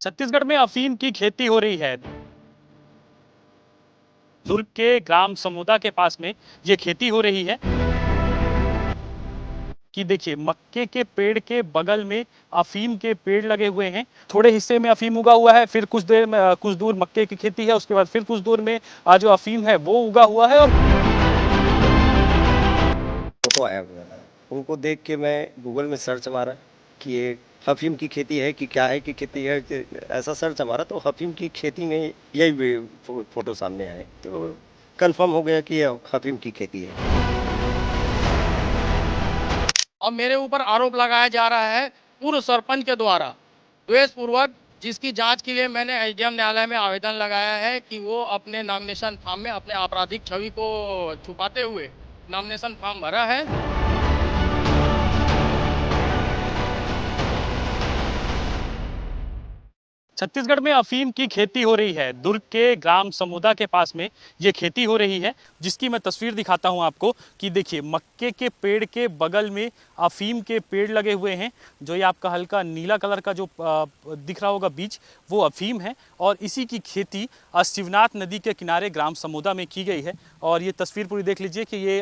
छत्तीसगढ़ में अफीम की खेती हो रही है। दुर्ग के ग्राम समोदा के पास में ये खेती हो रही है कि देखिए मक्के के पेड़ के बगल में अफीम के पेड़ लगे हुए हैं। थोड़े हिस्से में अफीम उगा हुआ है, फिर कुछ देर में कुछ दूर मक्के की खेती है, उसके बाद फिर कुछ दूर में जो अफीम है वो उगा हुआ है। और फोटो आया हुआ था, उनको देख के मैं गूगल में सर्च मारा कि ये अफीम की खेती है कि क्या है कि खेती है कि ऐसा सर्च हमारा, तो अफीम की खेती में यही फोटो सामने आए, तो कंफर्म हो गया कि ये अफीम की खेती है। और मेरे ऊपर आरोप लगाया जा रहा है पूर्व सरपंच के द्वारा द्वेषपूर्वक, जिसकी जांच के लिए मैंने एसडीएम न्यायालय में आवेदन लगाया है कि वो अपने नॉमिनेशन फॉर्म में अपने आपराधिक छवि को छुपाते हुए नॉमिनेशन फॉर्म भरा है। छत्तीसगढ़ में अफीम की खेती हो रही है। दुर्ग के ग्राम समोदा के पास में ये खेती हो रही है, जिसकी मैं तस्वीर दिखाता हूं आपको कि देखिए मक्के के पेड़ के बगल में अफीम के पेड़ लगे हुए हैं। जो ये आपका हल्का नीला कलर का जो दिख रहा होगा बीज, वो अफीम है। और इसी की खेती शिवनाथ नदी के किनारे ग्राम समोदा में की गई है। और ये तस्वीर पूरी देख लीजिए कि ये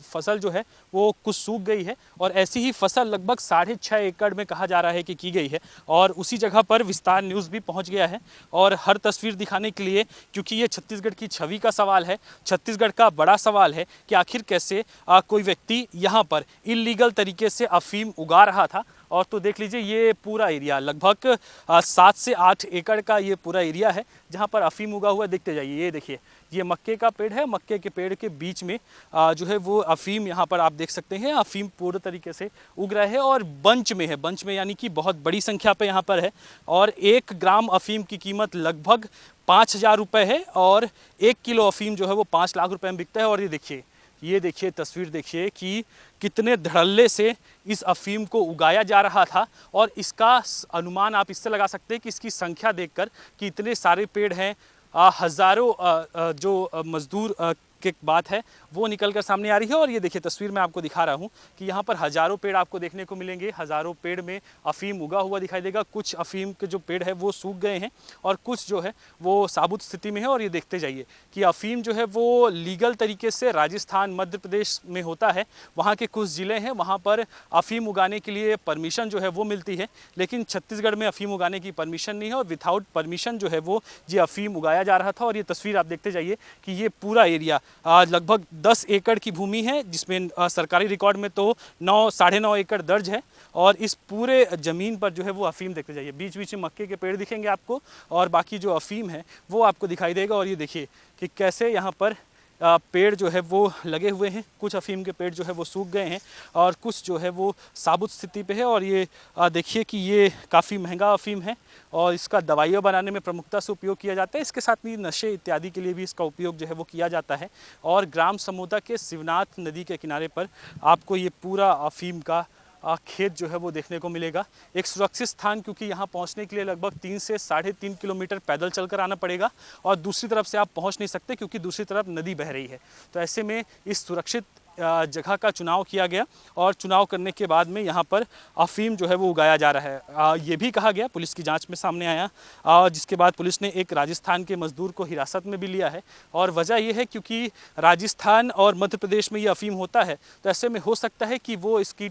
फसल जो है वो कुछ सूख गई है, और ऐसी ही फसल लगभग 6.5 एकड़ में कहा जा रहा है कि की गई है। और उसी जगह पर विस्तार न्यूज़ भी पहुंच गया है, और हर तस्वीर दिखाने के लिए, क्योंकि ये छत्तीसगढ़ की छवि का सवाल है, छत्तीसगढ़ का बड़ा सवाल है कि आखिर कैसे कोई व्यक्ति यहाँ पर इलीगल तरीके से अफीम उगा रहा था। और तो देख लीजिए ये पूरा एरिया लगभग 7 से 8 एकड़ का ये पूरा एरिया है जहाँ पर अफीम उगा हुआ। देखते जाइए, ये देखिए ये मक्के का पेड़ है, मक्के के पेड़ के बीच में जो है वो अफीम यहाँ पर आप देख सकते हैं। अफीम पूरे तरीके से उग रहा है और बंच में है, बंच में यानी कि बहुत बड़ी संख्या पे यहाँ पर है। और 1 ग्राम अफीम की कीमत लगभग 5,000 रुपये है, और 1 किलो अफीम जो है वो 5 लाख रुपए में बिकता है। और ये देखिए तस्वीर देखिए कि कितने धड़ल्ले से इस अफीम को उगाया जा रहा था। और इसका अनुमान आप इससे लगा सकते हैं कि इसकी संख्या देखकर कि इतने सारे पेड़ हैं, हज़ारों जो मजदूर की बात है वो निकल कर सामने आ रही है। और ये देखिए तस्वीर में आपको दिखा रहा हूँ कि यहाँ पर हज़ारों पेड़ आपको देखने को मिलेंगे। हज़ारों पेड़ में अफीम उगा हुआ दिखाई देगा। कुछ अफीम के जो पेड़ है वो सूख गए हैं, और कुछ जो है वो साबुत स्थिति में है। और ये देखते जाइए कि अफीम जो है वो लीगल तरीके से राजस्थान मध्य प्रदेश में होता है। वहाँ के कुछ ज़िले हैं, वहाँ पर अफीम उगाने के लिए परमिशन जो है वो मिलती है, लेकिन छत्तीसगढ़ में अफीम उगाने की परमिशन नहीं है, और विदाउट परमिशन जो है वो ये अफीम उगाया जा रहा था। और ये तस्वीर आप देखते जाइए कि ये पूरा एरिया लगभग 10 एकड़ की भूमि है, जिसमें सरकारी रिकॉर्ड में तो 9-9.5 एकड़ दर्ज है। और इस पूरे ज़मीन पर जो है वो अफीम देखते जाइए, बीच बीच में मक्के के पेड़ दिखेंगे आपको, और बाकी जो अफीम है वो आपको दिखाई देगा। और ये देखिए कि कैसे यहाँ पर पेड़ जो है वो लगे हुए हैं। कुछ अफीम के पेड़ जो है वो सूख गए हैं, और कुछ जो है वो साबुत स्थिति पे है। और ये देखिए कि ये काफ़ी महंगा अफीम है, और इसका दवाइयाँ बनाने में प्रमुखता से उपयोग किया जाता है। इसके साथ ही नशे इत्यादि के लिए भी इसका उपयोग जो है वो किया जाता है। और ग्राम समोदा के शिवनाथ नदी के किनारे पर आपको ये पूरा अफीम का खेत जो है वो देखने को मिलेगा। एक सुरक्षित स्थान, क्योंकि यहाँ पहुँचने के लिए लगभग 3 से 3.5 किलोमीटर पैदल चलकर आना पड़ेगा, और दूसरी तरफ से आप पहुँच नहीं सकते क्योंकि दूसरी तरफ नदी बह रही है। तो ऐसे में इस सुरक्षित जगह का चुनाव किया गया, और चुनाव करने के बाद में यहाँ पर अफीम जो है वो उगाया जा रहा है। ये भी कहा गया, पुलिस की जांच में सामने आया, जिसके बाद पुलिस ने एक राजस्थान के मजदूर को हिरासत में भी लिया है। और वजह यह है क्योंकि राजस्थान और मध्य प्रदेश में ये अफीम होता है, तो ऐसे में हो सकता है कि वो इसकी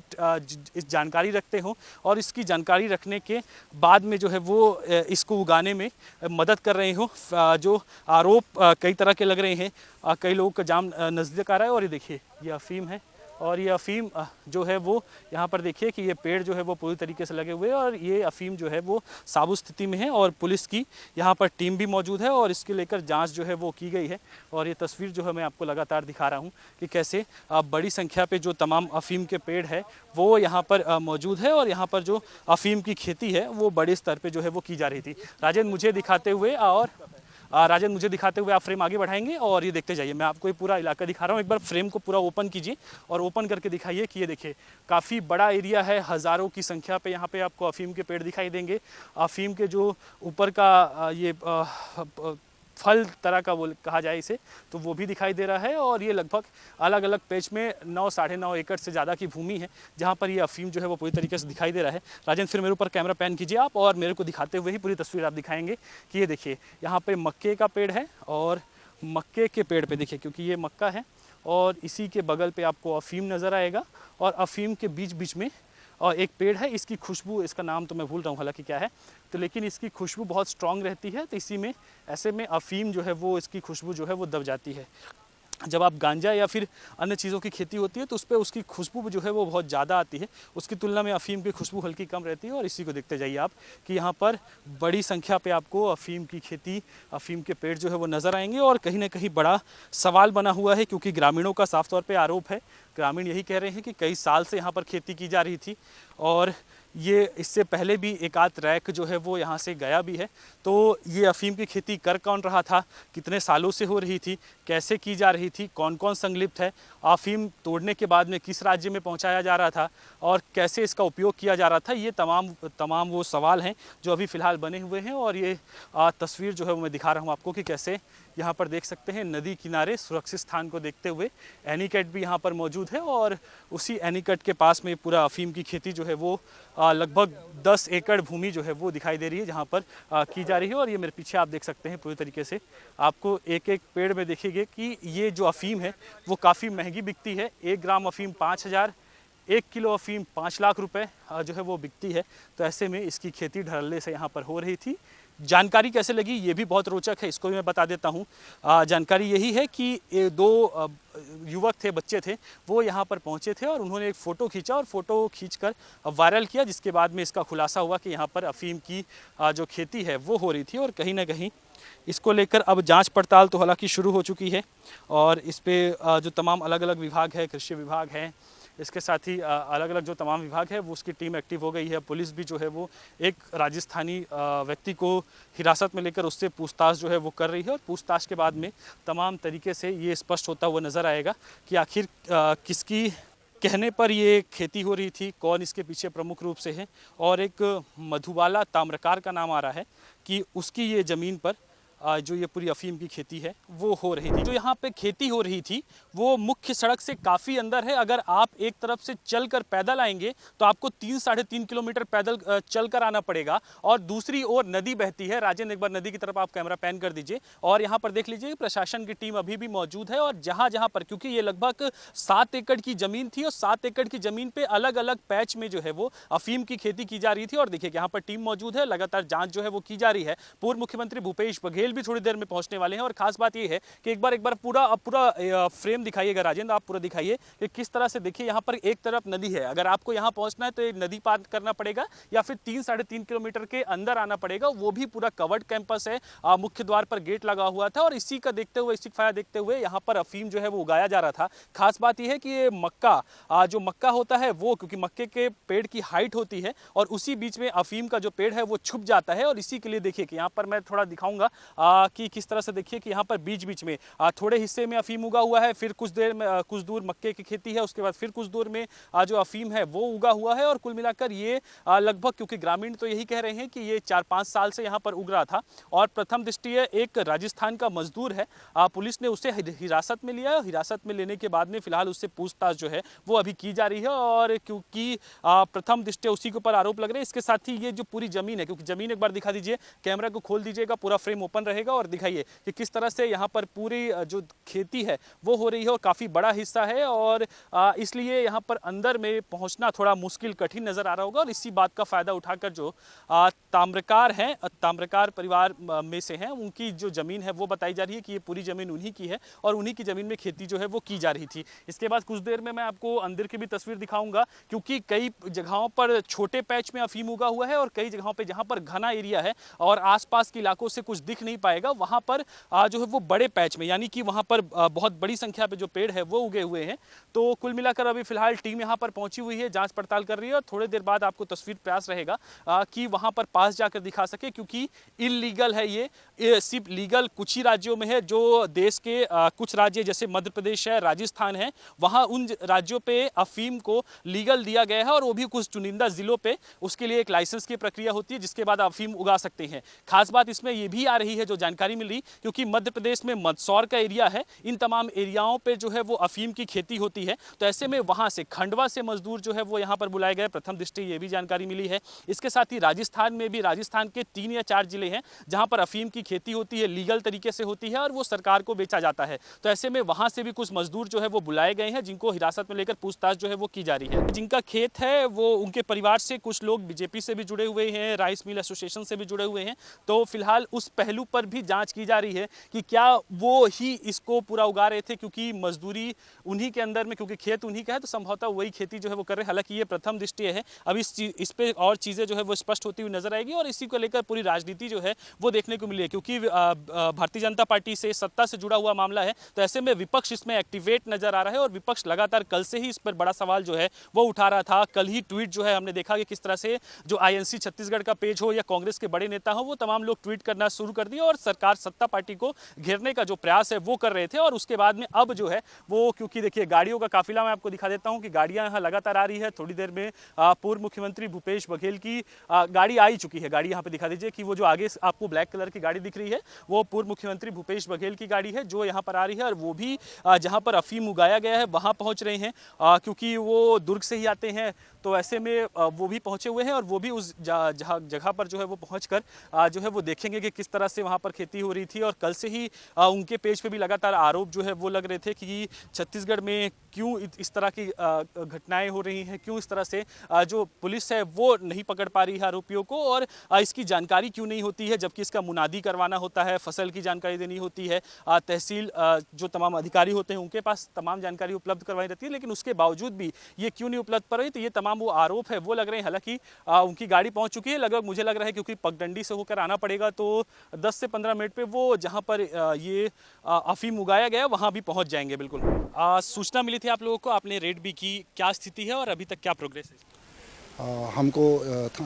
इस जानकारी रखते हों, और इसकी जानकारी रखने के बाद में जो है वो इसको उगाने में मदद कर रहे हों। जो आरोप कई तरह के लग रहे हैं, कई लोगों का जाम नज़दीक आ रहा है। और ये देखिए ये अफीम है, और ये अफीम जो है वो यहाँ पर देखिए कि ये पेड़ जो है वो पूरी तरीके से लगे हुए हैं, और ये अफीम जो है वो साबुत स्थिति में है। और पुलिस की यहाँ पर टीम भी मौजूद है, और इसके लेकर जांच जो है वो की गई है। और ये तस्वीर जो है मैं आपको लगातार दिखा रहा हूँ कि कैसे बड़ी संख्या पे जो तमाम अफीम के पेड़ है वो यहाँ पर मौजूद है, और यहाँ पर जो अफीम की खेती है वो बड़े स्तर पर जो है वो की जा रही थी। राजेंद्र मुझे दिखाते हुए आप फ्रेम आगे बढ़ाएंगे, और ये देखते जाइए। मैं आपको ये पूरा इलाका दिखा रहा हूँ। एक बार फ्रेम को पूरा ओपन कीजिए, और ओपन करके दिखाइए कि ये देखिए काफ़ी बड़ा एरिया है। हज़ारों की संख्या पे यहाँ पे आपको अफीम के पेड़ दिखाई देंगे। अफीम के जो ऊपर का ये फल तरह का वो कहा जाए इसे, तो वो भी दिखाई दे रहा है। और ये लगभग अलग अलग पेज में 9 साढ़े 9 एकड़ से ज़्यादा की भूमि है जहाँ पर ये अफीम जो है वो पूरी तरीके से दिखाई दे रहा है। राजेंद्र, फिर मेरे ऊपर कैमरा पैन कीजिए आप, और मेरे को दिखाते हुए ही पूरी तस्वीर आप दिखाएंगे कि ये देखिए यहाँ पे मक्के का पेड़ है, और मक्के के पेड़ पे देखिए, क्योंकि ये मक्का है और इसी के बगल पे आपको अफीम नज़र आएगा, और अफीम के बीच बीच में और एक पेड़ है। इसकी खुशबू, इसका नाम तो मैं भूल रहा हूँ हालांकि क्या है, तो लेकिन इसकी खुशबू बहुत स्ट्रांग रहती है, तो इसी में ऐसे में अफीम जो है वो, इसकी खुशबू जो है वो दब जाती है। जब आप गांजा या फिर अन्य चीज़ों की खेती होती है तो उस पर उसकी खुशबू जो है वो बहुत ज़्यादा आती है, उसकी तुलना में अफीम की खुशबू हल्की कम रहती है। और इसी को देखते जाइए आप कि यहाँ पर बड़ी संख्या पे आपको अफीम की खेती, अफीम के पेड़ जो है वो नज़र आएंगे। और कहीं ना कहीं बड़ा सवाल बना हुआ है, क्योंकि ग्रामीणों का साफ तौर पर आरोप है, ग्रामीण यही कह रहे हैं कि कई साल से यहाँ पर खेती की जा रही थी, और ये इससे पहले भी एक आध रैक जो है वो यहाँ से गया भी है। तो ये अफीम की खेती कर कौन रहा था, कितने सालों से हो रही थी, कैसे की जा रही थी, कौन कौन संलिप्त है, अफीम तोड़ने के बाद में किस राज्य में पहुँचाया जा रहा था, और कैसे इसका उपयोग किया जा रहा था, ये तमाम वो सवाल हैं जो अभी फ़िलहाल बने हुए हैं। और ये तस्वीर जो है वो मैं दिखा रहा हूँ आपको कि कैसे यहाँ पर देख सकते हैं नदी किनारे सुरक्षित स्थान को देखते हुए एनीकट भी यहाँ पर मौजूद है, और उसी एनीकट के पास में पूरा अफीम की खेती जो है वो लगभग 10 एकड़ भूमि जो है वो दिखाई दे रही है जहाँ पर की जा रही है। और ये मेरे पीछे आप देख सकते हैं पूरी तरीके से आपको एक एक पेड़ में देखिए कि ये जो अफीम है वो काफ़ी महंगी बिकती है। 1 ग्राम अफीम 5,000, 1 किलो अफीम 5 लाख रुपए जो है वो बिकती है। तो ऐसे में इसकी खेती धड़ल्ले से यहाँ पर हो रही थी। जानकारी कैसे लगी ये भी बहुत रोचक है, इसको भी मैं बता देता हूँ। जानकारी यही है कि ये 2 युवक थे, बच्चे थे, वो यहाँ पर पहुँचे थे और उन्होंने एक फ़ोटो खींचा और फ़ोटो खींचकर वायरल किया, जिसके बाद में इसका खुलासा हुआ कि यहाँ पर अफीम की जो खेती है वो हो रही थी। और कहीं ना कहीं इसको लेकर अब जांच पड़ताल तो हालांकि शुरू हो चुकी है, और इस पर जो तमाम अलग अलग विभाग है, कृषि विभाग है, इसके साथ ही अलग अलग जो तमाम विभाग है वो उसकी टीम एक्टिव हो गई है। पुलिस भी जो है वो एक राजस्थानी व्यक्ति को हिरासत में लेकर उससे पूछताछ जो है वो कर रही है, और पूछताछ के बाद में तमाम तरीके से ये स्पष्ट होता हुआ नज़र आएगा कि आखिर किसकी कहने पर ये खेती हो रही थी, कौन इसके पीछे प्रमुख रूप से है। और एक मधुबाला ताम्रकार का नाम आ रहा है कि उसकी ये ज़मीन पर जो ये पूरी अफीम की खेती है वो हो रही थी। जो यहाँ पे खेती हो रही थी वो मुख्य सड़क से काफ़ी अंदर है। अगर आप एक तरफ से चलकर पैदल आएंगे तो आपको 3 साढ़े 3 किलोमीटर पैदल चलकर आना पड़ेगा, और दूसरी ओर नदी बहती है। राजेंद्र, एक बार नदी की तरफ आप कैमरा पैन कर दीजिए, और यहाँ पर देख लीजिए प्रशासन की टीम अभी भी मौजूद है। और जहाँ जहाँ पर, क्योंकि ये लगभग 7 एकड़ की ज़मीन थी, और 7 एकड़ की ज़मीन पर अलग अलग पैच में जो है वो अफीम की खेती की जा रही थी। और देखिए यहाँ पर टीम मौजूद है, लगातार जाँच जो है वो की जा रही है। पूर्व मुख्यमंत्री भूपेश बघेल भी थोड़ी देर में पहुंचने वाले हैं। और खास बात यह है कि एक बार पूरा फ्रेम दिखाइएगा राजेंद्र, आप पूरा दिखाइए कि किस तरह से, देखिए यहाँ पर एक तरफ नदी है, अगर आपको यहाँ पहुंचना है तो एक नदी पार करना पड़ेगा या फिर 3 साढ़े 3 किलोमीटर के अंदर आना पड़ेगा। वो भी पूरा कवर्ड कैंपस है, मुख्य द्वार पर गेट लगा हुआ था, और इसी का देखते हुए, इसी फाया देखते हुए यहाँ पर अफीम जो है वो उगाया जा रहा था। खास बात यह है कि ये मक्का, जो मक्का होता है वो, क्योंकि मक्के के पेड़ की हाइट होती है और उसी बीच में अफीम का जो पेड़ है वो छुप जाता है। और इसी के लिए देखिए कि यहाँ पर मैं थोड़ा दिखाऊंगा कि किस तरह से, देखिए कि यहाँ पर बीच बीच में थोड़े हिस्से में अफीम उगा हुआ है, फिर कुछ दूर मक्के की खेती है, उसके बाद फिर कुछ दूर में जो अफीम है वो उगा हुआ है। और कुल मिलाकर ये लगभग, क्योंकि ग्रामीण तो यही कह रहे हैं कि ये 4-5 साल से यहाँ पर उग रहा था, और प्रथम दृष्टया एक राजस्थान का मजदूर है, पुलिस ने उसे हिरासत में लिया। हिरासत में लेने के बाद में फिलहाल उससे पूछताछ जो है वो अभी की जा रही है। और क्योंकि प्रथम दृष्टया उसी के ऊपर आरोप लग रहे हैं, इसके साथ ही ये जो पूरी जमीन है, क्योंकि जमीन एक बार दिखा दीजिए, कैमरा को खोल दीजिएगा, पूरा फ्रेम ओपन रहेगा, और दिखाइए कि किस तरह से यहाँ पर पूरी जो खेती है वो हो रही है, और काफ़ी बड़ा हिस्सा है। और इसलिए यहाँ पर अंदर में पहुँचना थोड़ा मुश्किल, कठिन नज़र आ रहा होगा। और इसी बात का फ़ायदा उठाकर जो ताम्रकार हैं, ताम्रकार परिवार में से हैं, उनकी जो ज़मीन है वो बताई जा रही है कि ये पूरी ज़मीन उन्हीं की है, और उन्हीं की ज़मीन में खेती जो है वो की जा रही थी। इसके बाद कुछ देर में मैं आपको अंदर की भी तस्वीर दिखाऊंगा, क्योंकि कई जगहों पर छोटे पैच में अफीम उगा हुआ है, और कई जगहों पर जहाँ पर घना एरिया है और आसपास के इलाकों से कुछ दिख नहीं पाएगा, वहाँ पर जो है वो बड़े पैच में, यानी कि वहाँ पर बहुत बड़ी संख्या पे जो पेड़ है वो उगे हुए हैं। तो कुल मिलाकर अभी फिलहाल टीम यहाँ पर पहुंची हुई है, जांच पड़ताल कर रही है, और थोड़ी देर बाद आपको तस्वीर प्रयास रहेगा कि वहाँ पर पास जाकर दिखा सके, क्योंकि इलीगल है ये सिर्फ लीगल कुछ ही राज्यों में है। जो देश के कुछ राज्य जैसे मध्य प्रदेश है, राजस्थान है, वहाँ उन राज्यों पे अफीम को लीगल दिया गया है, और वो भी कुछ चुनिंदा जिलों पे उसके लिए एक लाइसेंस की प्रक्रिया होती है, जिसके बाद अफीम उगा सकते हैं। खास बात इसमें यह भी आ रही है है, जो जानकारी मिल रही, क्योंकि मध्य प्रदेश में मंदसौर का एरिया है, इन तमाम एरियाओं पे जो है वो अफीम की खेती होती है। तो ऐसे में वहां से खंडवा से मजदूर जो है वो यहाँ पर बुलाए गए, प्रथम दृष्टि ये भी जानकारी मिली है। इसके साथ ही राजस्थान में भी, राजस्थान के 3 या 4 जिले हैं जहां पर अफीम की खेती होती है, लीगल तरीके से होती है और वो सरकार को बेचा जाता है। तो ऐसे में वहां से भी कुछ मजदूर जो है वो बुलाए गए हैं, जिनको हिरासत में लेकर पूछताछ जो है वो की जा रही है। जिनका खेत है वो, उनके परिवार से कुछ लोग बीजेपी से भी जुड़े हुए हैं, राइस मिल एसोसिएशन से भी जुड़े हुए हैं। तो फिलहाल उस पहलू पर भी जांच की जा रही है कि क्या वो ही इसको पूरा उगा रहे थे, क्योंकि मजदूरी उन्हीं के अंदर में, क्योंकि खेत उन्हीं का है, तो संभवतः वही खेती जो है वो कर रहे हैं। हालांकि ये प्रथम दृष्टि है, अब इस पे और चीजें जो है वो स्पष्ट होती हुई नजर आएगी और इसी को लेकर पूरी राजनीति जो है वो देखने को मिली है, क्योंकि भारतीय जनता पार्टी से, सत्ता से जुड़ा हुआ मामला है। तो ऐसे में विपक्ष इसमें एक्टिवेट नजर आ रहा है और विपक्ष लगातार कल से ही इस पर बड़ा सवाल जो है वो उठा रहा था। कल ही ट्वीट जो है हमने देखा कि किस तरह से जो आईएनसी छत्तीसगढ़ का पेज हो या कांग्रेस के बड़े नेता हो, वो तमाम लोग ट्वीट करना शुरू कर दिए और सरकार, सत्ता पार्टी को घेरने का जो प्रयास है वो कर रहे थे। और उसके बाद में अब जो है वो, क्योंकि देखिए गाड़ियों का काफिला मैं आपको दिखा देता हूं कि गाड़ियां यहां लगातार आ रही है। थोड़ी देर में पूर्व मुख्यमंत्री भूपेश बघेल की गाड़ी आ ही चुकी है। गाड़ी यहाँ पे दिखा दीजिए कि वो जो आगे आपको ब्लैक कलर की गाड़ी दिख रही है वो पूर्व मुख्यमंत्री भूपेश बघेल की गाड़ी है, जो यहाँ पर आ रही है। और वो भी जहाँ पर अफीम उगाया गया है वहाँ पहुँच रहे हैं, क्योंकि वो दुर्ग से ही आते हैं। तो ऐसे में वो भी पहुंचे हुए हैं और वो भी उस जगह पर जो है वो पहुंचकर जो है वो देखेंगे कि किस तरह से वहां पर खेती हो रही थी। और कल से ही उनके पेज पे भी लगातार आरोप जो है वो लग रहे थे कि छत्तीसगढ़ में क्यों इस तरह की घटनाएं हो रही हैं, क्यों इस तरह से जो पुलिस है वो नहीं पकड़ पा रही है आरोपियों को, और इसकी जानकारी क्यों नहीं होती है, जबकि इसका मुनादी करवाना होता है, फसल की जानकारी देनी होती है, तहसील जो तमाम अधिकारी होते हैं उनके पास तमाम जानकारी उपलब्ध करवाई रहती है, लेकिन उसके बावजूद भी ये क्यों नहीं उपलब्ध कर रही। तो ये तमाम वो आरोप है वो लग रहे हैं। हालांकि उनकी गाड़ी पहुंच चुकी है, लगभग मुझे लग रहा है क्योंकि पगडंडी से होकर आना पड़ेगा, तो 10 से 15 मिनट पे वो जहां पर ये अफीम उगाया गया वहां भी पहुंच जाएंगे। बिल्कुल सूचना मिली थी आप लोगों को, आपने रेड भी की, क्या स्थिति है और अभी तक क्या प्रोग्रेस है? हमको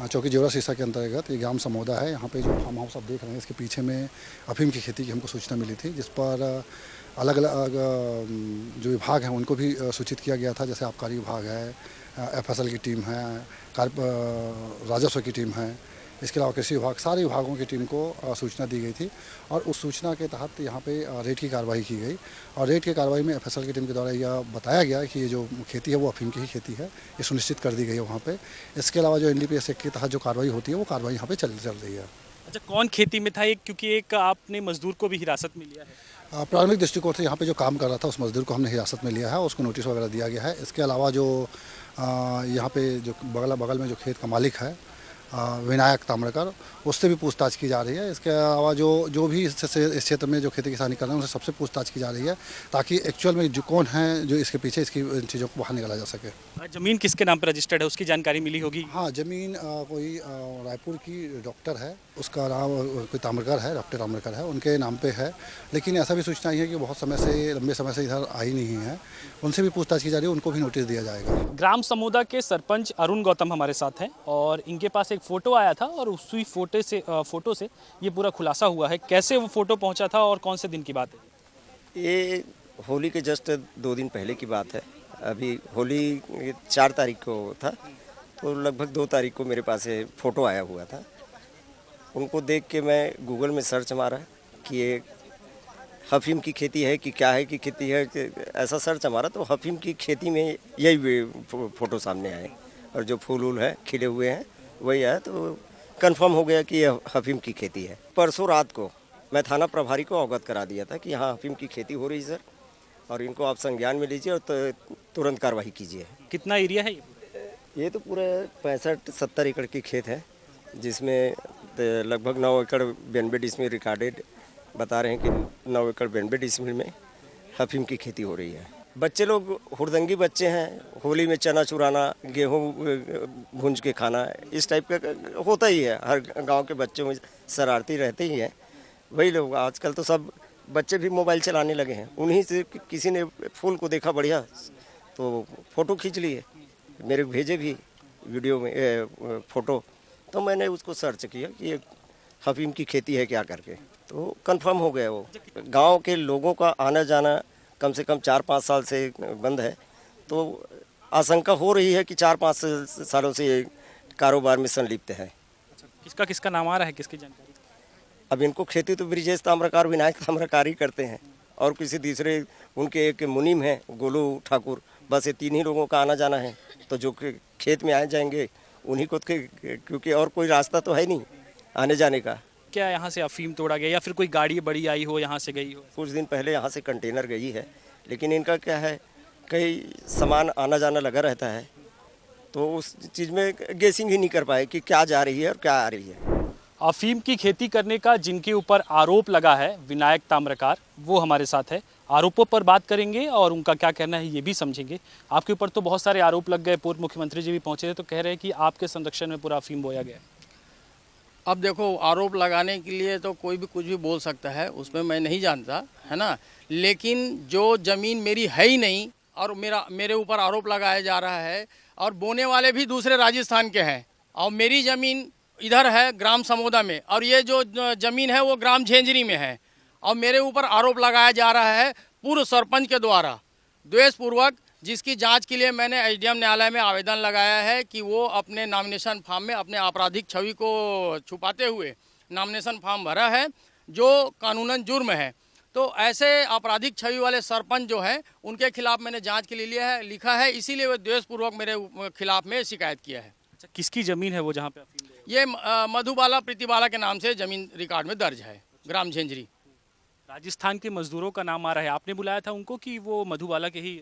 चौकी जेवरा सीसा के अंतर्गत ये ग्राम समोदा है, यहाँ पे जो फार्म हाउस आप देख रहे हैं इसके पीछे में अफीम की खेती की हमको सूचना मिली थी, जिस पर अलग अलग जो विभाग हैं उनको भी सूचित किया गया था। जैसे आबकारी विभाग है, एफएसएल की टीम है, राजस्व की टीम है, इसके अलावा कृषि विभाग, सारे विभागों की टीम को सूचना दी गई थी और उस सूचना के तहत यहाँ पे रेड की कार्रवाई की गई। और रेड की कार्रवाई में एफएसएल की टीम के द्वारा यह बताया गया कि ये जो खेती है वो अफीम की ही खेती है, ये सुनिश्चित कर दी गई है वहाँ पे। इसके अलावा जो एनडीपीएस एक्ट के तहत जो कार्रवाई होती है वो कार्रवाई यहाँ पे चल रही है। अच्छा, कौन खेती में था एक, क्योंकि एक आपने मजदूर को भी हिरासत में लिया है? प्रारंभिक दृष्टिकोण से यहाँ पे जो काम कर रहा था उस मजदूर को हमने हिरासत में लिया है, उसको नोटिस वगैरह दिया गया है। इसके अलावा जो यहाँ पे जो बगल में जो खेत का मालिक है विनायक ताम्रकर, उससे भी पूछताछ की जा रही है। इसके अलावा जो भी इस क्षेत्र में जो खेती किसानी कर रहे हैं उनसे सबसे पूछताछ की जा रही है, ताकि एक्चुअल में जो कौन है जो इसके पीछे इसकी चीज़ों को बाहर निकाला जा सके। जमीन किसके नाम पर रजिस्टर्ड है, उसकी जानकारी मिली होगी? हाँ, ज़मीन कोई रायपुर की डॉक्टर है, उसका नाम कोई ताम्रकर है, डॉक्टर ताम्रकर है, उनके नाम पे है। लेकिन ऐसा भी सूचना है कि बहुत लंबे समय से इधर आई नहीं है, उनसे भी पूछताछ की जा रही है, उनको भी नोटिस दिया जाएगा। ग्राम समोदा के सरपंच अरुण गौतम हमारे साथ हैं और इनके पास एक फ़ोटो आया था और उसी फ़ोटो से ये पूरा खुलासा हुआ है। कैसे वो फ़ोटो पहुंचा था और कौन से दिन की बात है? ये होली के जस्ट 2 दिन पहले की बात है। अभी होली 4 तारीख को था, तो लगभग 2 तारीख को मेरे पास ये फ़ोटो आया हुआ था। उनको देख के मैं गूगल में सर्च मारा कि ये अफीम की खेती है कि क्या है कि खेती है, ऐसा सर्च हमारा, तो अफीम की खेती में यही फ़ोटो सामने आए और जो फूल वूल है खिले हुए हैं वही है। तो कंफर्म हो गया कि यह अफीम की खेती है। परसों रात को मैं थाना प्रभारी को अवगत करा दिया था कि यहाँ अफीम की खेती हो रही है सर, और इनको आप संज्ञान में लीजिए और तुरंत कार्रवाई कीजिए। कितना एरिया है ये? तो पूरे 65-70 एकड़ की खेत है, जिसमें लगभग 9 एकड़ 92 डिसमिल रिकॉर्डेड बता रहे हैं कि 9 एकड़ 92 डिसमिल में अफीम की खेती हो रही है। बच्चे लोग हुड़दंगी बच्चे हैं, होली में चना चुराना, गेहूँ भूंज के खाना, इस टाइप का होता ही है। हर गांव के बच्चों में शरारती रहते ही हैं वही लोग। आजकल तो सब बच्चे भी मोबाइल चलाने लगे हैं, उन्हीं से किसी ने फूल को देखा बढ़िया तो फ़ोटो खींच लिए, मेरे भेजे भी वीडियो में फ़ोटो, तो मैंने उसको सर्च किया कि ये अफीम की खेती है क्या करके, तो कंफर्म हो गया। वो गांव के लोगों का आना जाना कम से कम 4-5 साल से बंद है, तो आशंका हो रही है कि 4-5 सालों से ये कारोबार में संलिप्त है। किसका नाम आ रहा है, किसकी जानकारी? अब इनको खेती तो ब्रिजेश ताम्रकार विनायक ताम्रकार ही करते हैं, और किसी तीसरे उनके एक मुनीम हैं गोलू ठाकुर, बस ये 3 ही लोगों का आना जाना है। तो जो खेत में आए जाएंगे उन्हीं को, क्योंकि और कोई रास्ता तो है नहीं आने जाने का। क्या यहाँ से अफीम तोड़ा गया या फिर कोई गाड़ी बड़ी आई हो यहाँ से गई हो? कुछ दिन पहले यहाँ से कंटेनर गई है, लेकिन इनका क्या है, कई सामान आना जाना लगा रहता है, तो उस चीज़ में गेसिंग ही नहीं कर पाए कि क्या जा रही है और क्या आ रही है। अफीम की खेती करने का जिनके ऊपर आरोप लगा है विनायक ताम्रकार, वो हमारे साथ है। आरोपों पर बात करेंगे और उनका क्या कहना है ये भी समझेंगे। आपके ऊपर तो बहुत सारे आरोप लग गए, पूर्व मुख्यमंत्री जी भी पहुंचे थे तो कह रहे हैं कि आपके संरक्षण में पूरा अफीम बोया गया है। अब देखो, आरोप लगाने के लिए तो कोई भी कुछ भी बोल सकता है, उसमें मैं नहीं जानता, है ना। लेकिन जो ज़मीन मेरी है ही नहीं और मेरे ऊपर आरोप लगाया जा रहा है, और बोने वाले भी दूसरे राजस्थान के हैं, और मेरी ज़मीन इधर है ग्राम समोदा में, और ये जो ज़मीन है वो ग्राम झेंझरी में है, और मेरे ऊपर आरोप लगाया जा रहा है पूर्व सरपंच के द्वारा द्वेषपूर्वक, जिसकी जांच के लिए मैंने एसडीएम न्यायालय में आवेदन लगाया है कि वो अपने नॉमिनेशन फॉर्म में अपने आपराधिक छवि को छुपाते हुए नॉमिनेशन फॉर्म भरा है, जो कानूनन जुर्म है। तो ऐसे आपराधिक छवि वाले सरपंच जो है उनके खिलाफ मैंने जांच के लिए लिखा है, इसीलिए वो द्वेषपूर्वक मेरे खिलाफ में शिकायत किया है। अच्छा, किसकी ज़मीन है वो जहाँ पे अफीम बोया? ये मधुबाला प्रीतिबाला के नाम से ज़मीन रिकॉर्ड में दर्ज है, ग्राम झेंझरी। राजस्थान के मजदूरों का नाम आ रहा है, आपने बुलाया था उनको कि वो मधुबाला के ही?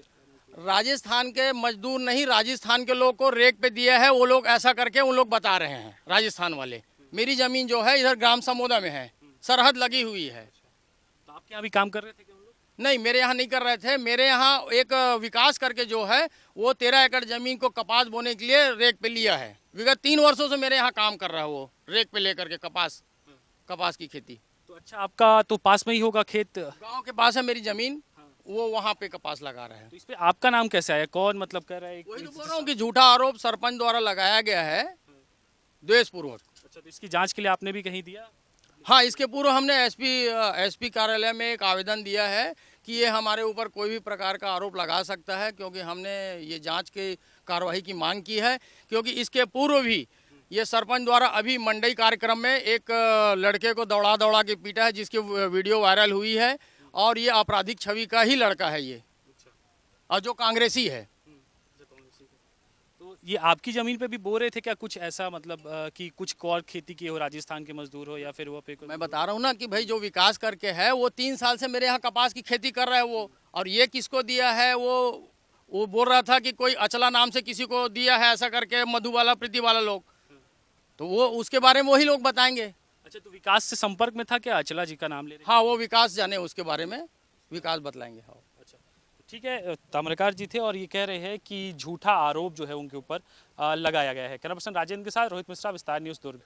राजस्थान के मजदूर नहीं, राजस्थान के लोग को रेक पे दिया है, वो लोग ऐसा करके उन लोग बता रहे हैं राजस्थान वाले। मेरी ज़मीन जो है इधर ग्राम समोदा में है, सरहद लगी हुई है। तो आपके यहाँ भी काम कर रहे थे क्या उन लोग? नहीं, मेरे यहाँ नहीं कर रहे थे। मेरे यहाँ एक विकास करके जो है वो 13 एकड़ ज़मीन को कपास बोने के लिए रेक पे लिया है। विगत 3 वर्षों से मेरे यहाँ काम कर रहा है वो, रेक पे लेकर के कपास की खेती। तो अच्छा, आपका तो पास में ही होगा खेत? गांव के पास है मेरी ज़मीन, वो वहाँ पे कपास लगा रहा है। तो इस पे आपका नाम कैसे आया? कौन मतलब कह रहा है वही तो बोल रहा हूँ कि झूठा आरोप सरपंच द्वारा लगाया गया है द्वेषपूर्वक। अच्छा, तो इसकी जांच के लिए आपने भी कहीं दिया? हाँ, इसके पूर्व हमने एसपी कार्यालय में एक आवेदन दिया है कि ये हमारे ऊपर कोई भी प्रकार का आरोप लगा सकता है, क्योंकि हमने ये जांच की कार्रवाई की मांग की है। क्योंकि इसके पूर्व भी ये सरपंच द्वारा अभी मंडई कार्यक्रम में एक लड़के को दौड़ा के पीटा है, जिसकी वीडियो वायरल हुई है, और ये आपराधिक छवि का ही लड़का है ये, और जो कांग्रेसी है। तो ये आपकी ज़मीन पे भी बो रहे थे क्या कुछ ऐसा, मतलब कि कुछ और खेती की हो, राजस्थान के मजदूर हो या फिर वो पे कोई? मैं बता रहा हूँ ना कि भाई जो विकास करके है वो 3 साल से मेरे यहाँ कपास की खेती कर रहा है वो, और ये किसको दिया है वो बोल रहा था कि कोई अचला नाम से किसी को दिया है, ऐसा करके मधुबाला प्रीतिबाला लोग। तो वो उसके बारे में वही लोग बताएंगे। अच्छा, तो विकास से संपर्क में था क्या? अचला जी का नाम ले रहे हैं? हाँ, वो विकास जाने, उसके बारे में विकास बतलाएंगे। हाँ, अच्छा, ठीक है। ताम्रकार जी थे और ये कह रहे हैं कि झूठा आरोप जो है उनके ऊपर लगाया गया है। कैमरा पर्सन राजेंद्र के साथ रोहित मिश्रा, विस्तार न्यूज़, दुर्ग।